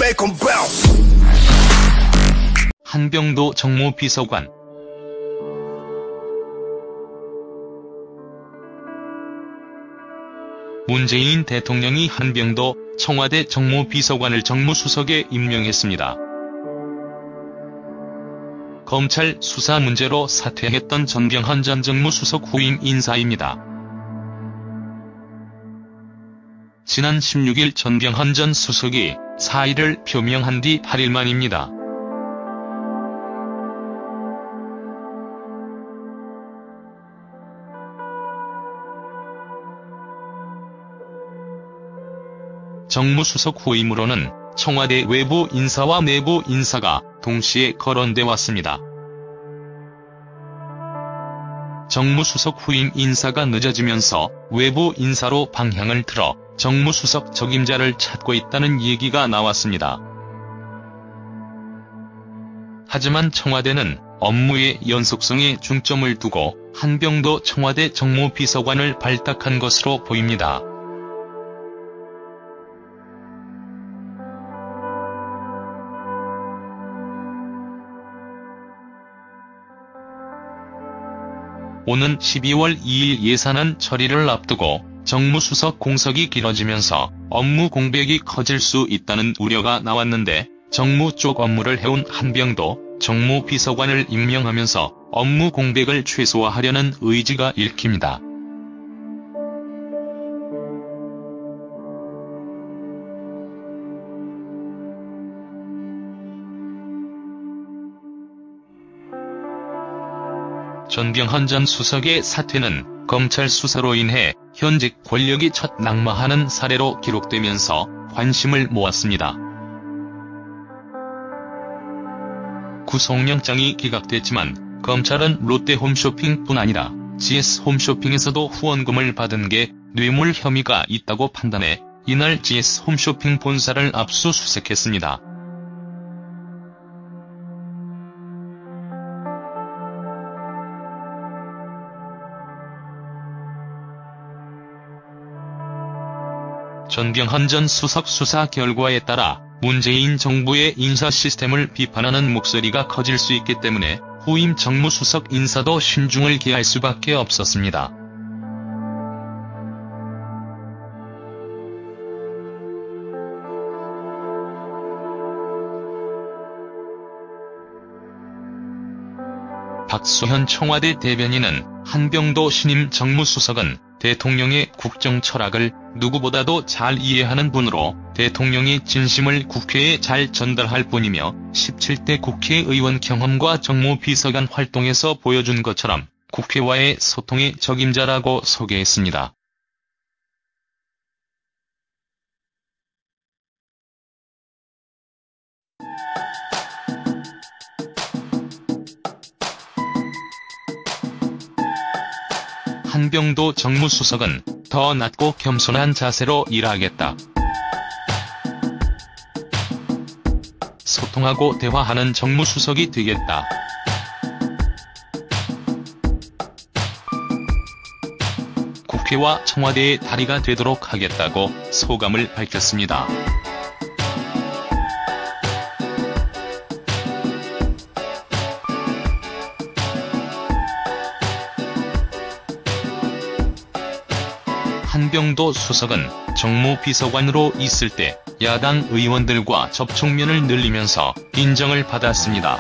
make 'em bounce. 한병도 정무비서관. 문재인 대통령이 한병도 청와대 정무비서관을 정무수석에 임명했습니다. 검찰 수사 문제로 사퇴했던 전병헌 전 정무수석 후임 인사입니다. 지난 16일 전병헌 전 수석이 사의를 표명한 뒤 8일 만입니다. 정무수석 후임으로는 청와대 외부 인사와 내부 인사가 동시에 거론돼 왔습니다. 정무수석 후임 인사가 늦어지면서 외부 인사로 방향을 틀어 정무수석 적임자를 찾고 있다는 얘기가 나왔습니다. 하지만 청와대는 업무의 연속성에 중점을 두고 한병도 청와대 정무비서관을 발탁한 것으로 보입니다. 오는 12월 2일 예산안 처리를 앞두고 정무수석 공석이 길어지면서 업무 공백이 커질 수 있다는 우려가 나왔는데, 정무 쪽 업무를 해온 한병도 정무비서관을 임명하면서 업무 공백을 최소화하려는 의지가 읽힙니다. 전병헌 전 수석의 사퇴는 검찰 수사로 인해 현직 권력이 첫 낙마하는 사례로 기록되면서 관심을 모았습니다. 구속영장이 기각됐지만 검찰은 롯데홈쇼핑뿐 아니라 GS홈쇼핑에서도 후원금을 받은 게 뇌물 혐의가 있다고 판단해 이날 GS홈쇼핑 본사를 압수수색했습니다. 전병헌 전 수석 수사 결과에 따라 문재인 정부의 인사 시스템을 비판하는 목소리가 커질 수 있기 때문에 후임 정무수석 인사도 신중을 기할 수밖에 없었습니다. 박수현 청와대 대변인은 한병도 신임 정무수석은 대통령의 국정 철학을 누구보다도 잘 이해하는 분으로 대통령의 진심을 국회에 잘 전달할 뿐이며 17대 국회의원 경험과 정무비서관 활동에서 보여준 것처럼 국회와의 소통의 적임자라고 소개했습니다. 한병도 정무수석은 더 낮고 겸손한 자세로 일하겠다. 소통하고 대화하는 정무수석이 되겠다. 국회와 청와대의 다리가 되도록 하겠다고 소감을 밝혔습니다. 한병도 수석은 정무비서관으로 있을 때 야당 의원들과 접촉면을 늘리면서 인정을 받았습니다.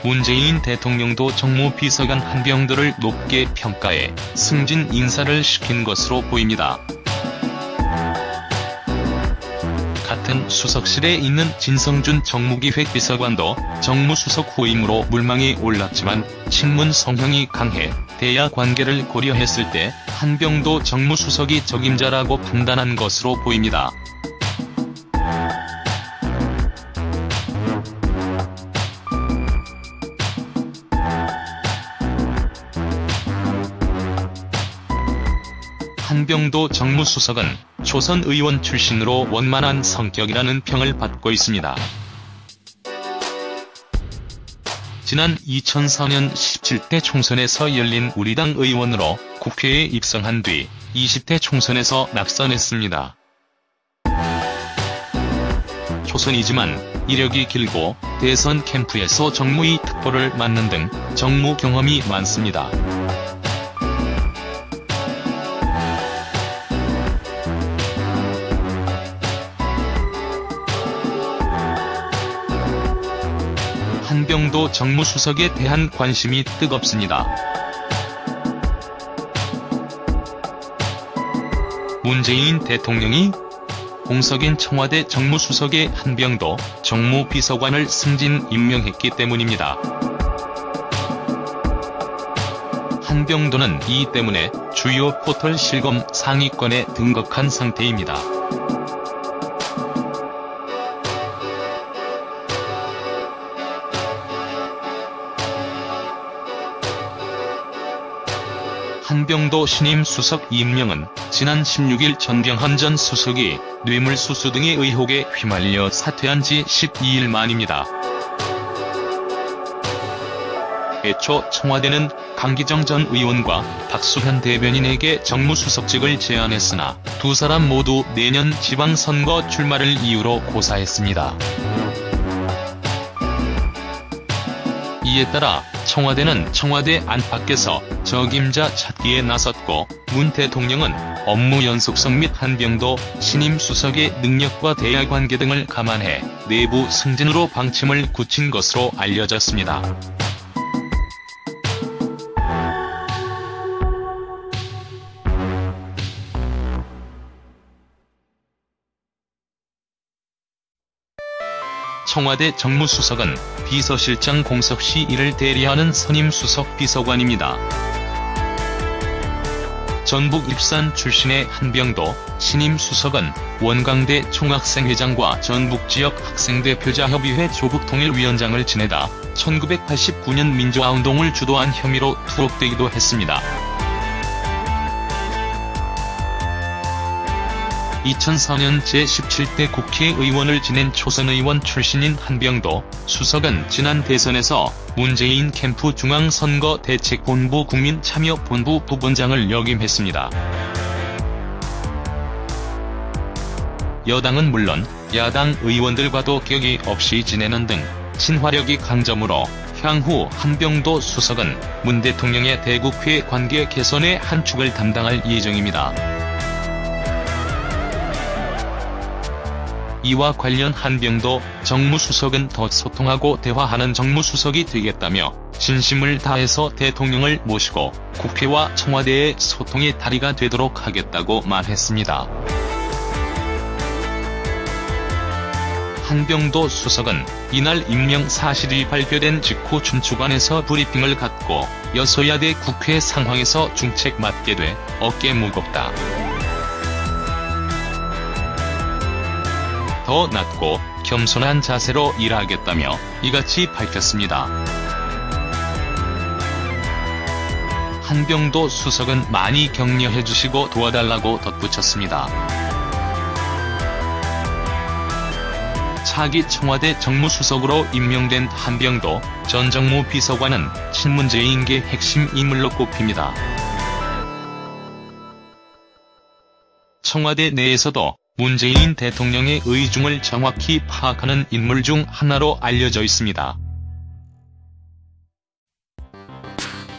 문재인 대통령도 정무비서관 한병도를 높게 평가해 승진 인사를 시킨 것으로 보입니다. 같은 수석실에 있는 진성준 정무기획비서관도 정무수석 후임으로 물망에 올랐지만 친문 성향이 강해 대야 관계를 고려했을 때 한병도 정무수석이 적임자라고 판단한 것으로 보입니다. 한병도 정무수석은 초선 의원 출신으로 원만한 성격이라는 평을 받고 있습니다. 지난 2004년 17대 총선에서 열린 우리당 의원으로 국회에 입성한 뒤 20대 총선에서 낙선했습니다. 초선이지만 이력이 길고 대선 캠프에서 정무위 특보를 맡는 등 정무 경험이 많습니다. 한병도 정무수석에 대한 관심이 뜨겁습니다. 문재인 대통령이 공석인 청와대 정무수석의 한병도 정무비서관을 승진 임명했기 때문입니다. 한병도는 이 때문에 주요 포털 실검 상위권에 등극한 상태입니다. 한병도 신임 수석 임명은 지난 16일 전병헌 전 수석이 뇌물수수 등의 의혹에 휘말려 사퇴한 지 12일 만입니다. 애초 청와대는 강기정 전 의원과 박수현 대변인에게 정무수석직을 제안했으나 두 사람 모두 내년 지방선거 출마를 이유로 고사했습니다. 이에 따라 청와대는 청와대 안팎에서 적임자 찾기에 나섰고 문 대통령은 업무 연속성 및 한병도 신임 수석의 능력과 대화관계 등을 감안해 내부 승진으로 방침을 굳힌 것으로 알려졌습니다. 청와대 정무수석은 비서실장 공석 시 이를 대리하는 선임 수석 비서관입니다. 전북 익산 출신의 한병도 신임 수석은 원광대 총학생회장과 전북지역 학생대표자협의회 조국통일위원장을 지내다 1989년 민주화운동을 주도한 혐의로 투옥되기도 했습니다. 2004년 제17대 국회의원을 지낸 초선의원 출신인 한병도 수석은 지난 대선에서 문재인 캠프 중앙선거대책본부 국민참여본부 부본장을 역임했습니다. 여당은 물론 야당 의원들과도 격이 없이 지내는 등 친화력이 강점으로 향후 한병도 수석은 문 대통령의 대국회 관계 개선의 한 축을 담당할 예정입니다. 이와 관련 한병도 정무수석은 더 소통하고 대화하는 정무수석이 되겠다며 진심을 다해서 대통령을 모시고 국회와 청와대의 소통의 다리가 되도록 하겠다고 말했습니다. 한병도 수석은 이날 임명 사실이 발표된 직후 춘추관에서 브리핑을 갖고 여소야대 국회 상황에서 중책 맡게 돼 어깨 무겁다. 더 낮고 겸손한 자세로 일하겠다며 이같이 밝혔습니다. 한병도 수석은 많이 격려해주시고 도와달라고 덧붙였습니다. 차기 청와대 정무수석으로 임명된 한병도 전 정무비서관은 친문재인계 핵심 인물로 꼽힙니다. 청와대 내에서도 문재인 대통령의 의중을 정확히 파악하는 인물 중 하나로 알려져 있습니다.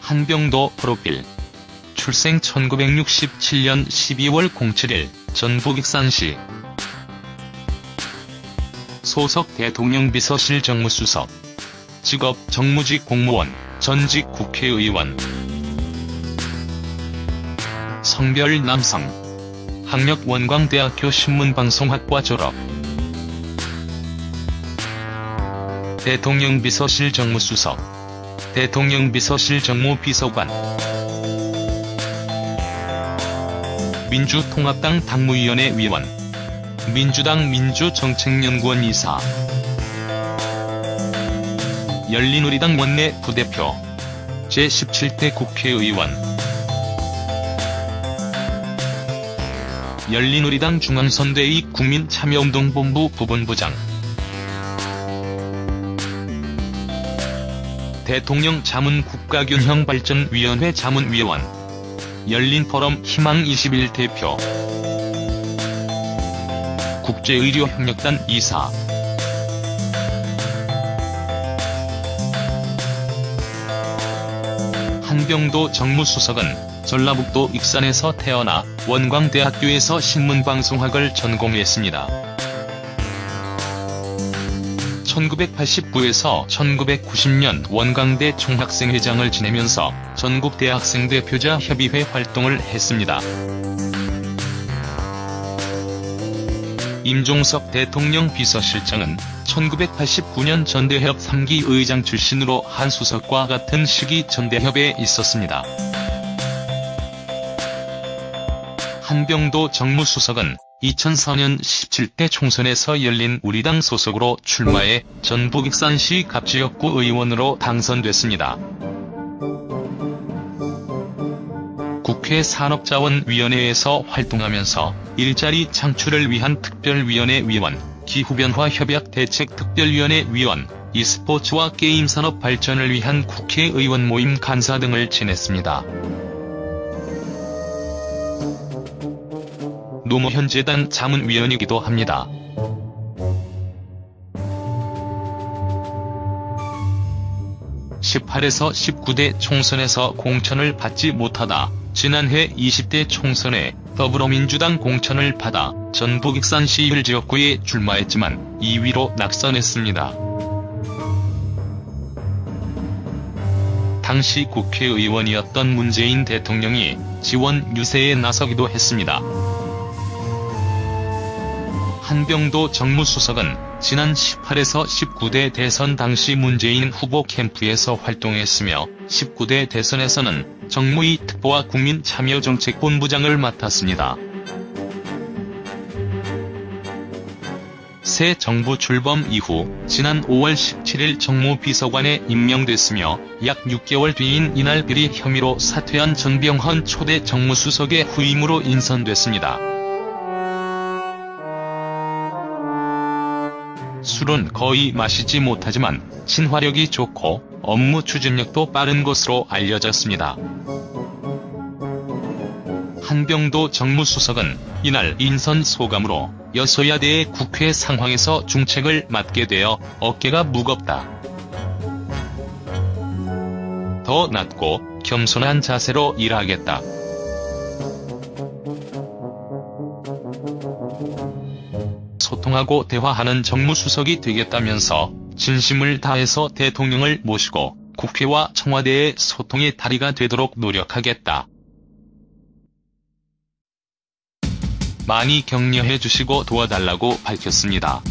한병도 프로필. 출생 1967년 12월 07일 전북 익산시. 소속 대통령 비서실 정무수석. 직업 정무직 공무원, 전직 국회의원. 성별 남성. 학력 원광대학교 신문방송학과 졸업. 대통령 비서실 정무수석. 대통령 비서실 정무비서관. 민주통합당 당무위원회 위원. 민주당 민주정책연구원 이사. 열린우리당 원내 부대표. 제17대 국회의원. 열린우리당 중앙선대위 국민참여운동본부 부본부장. 대통령 자문 국가균형발전위원회 자문위원. 열린포럼 희망21 대표. 국제의료협력단 이사. 한병도 정무수석은 전라북도 익산에서 태어나 원광대학교에서 신문방송학을 전공했습니다. 1989에서 1990년 원광대 총학생회장을 지내면서 전국대학생대표자 협의회 활동을 했습니다. 임종석 대통령 비서실장은 1989년 전대협 3기 의장 출신으로 한 수석과 같은 시기 전대협에 있었습니다. 한병도 정무수석은 2004년 17대 총선에서 열린 우리당 소속으로 출마해 전북 익산시 갑지역구 의원으로 당선됐습니다. 국회 산업자원위원회에서 활동하면서 일자리 창출을 위한 특별위원회 위원, 기후변화 협약 대책특별위원회 위원, e스포츠와 게임산업 발전을 위한 국회의원 모임 간사 등을 지냈습니다. 노무현재단 자문위원이기도 합니다. (18에서 19대) 총선에서 공천을 받지 못하다 지난해 20대 총선에 더불어민주당 공천을 받아 전북 익산시 1지역구에 출마했지만 2위로 낙선했습니다. 당시 국회의원이었던 문재인 대통령이 지원 유세에 나서기도 했습니다. 한병도 정무수석은 지난 18에서 19대 대선 당시 문재인 후보 캠프에서 활동했으며 19대 대선에서는 정무위 특보와 국민참여정책본부장을 맡았습니다. 새 정부 출범 이후 지난 5월 17일 정무비서관에 임명됐으며 약 6개월 뒤인 이날 비리 혐의로 사퇴한 전병헌 초대 정무수석의 후임으로 인선됐습니다. 술은 거의 마시지 못하지만 친화력이 좋고 업무 추진력도 빠른 것으로 알려졌습니다. 한병도 정무수석은 이날 인선 소감으로 여소야대의 국회 상황에서 중책을 맡게 되어 어깨가 무겁다. 더 낮고 겸손한 자세로 일하겠다. 소통하고 대화하는 정무수석이 되겠다면서 진심을 다해서 대통령을 모시고 국회와 청와대의 소통의 다리가 되도록 노력하겠다. 많이 격려해 주시고 도와달라고 밝혔습니다.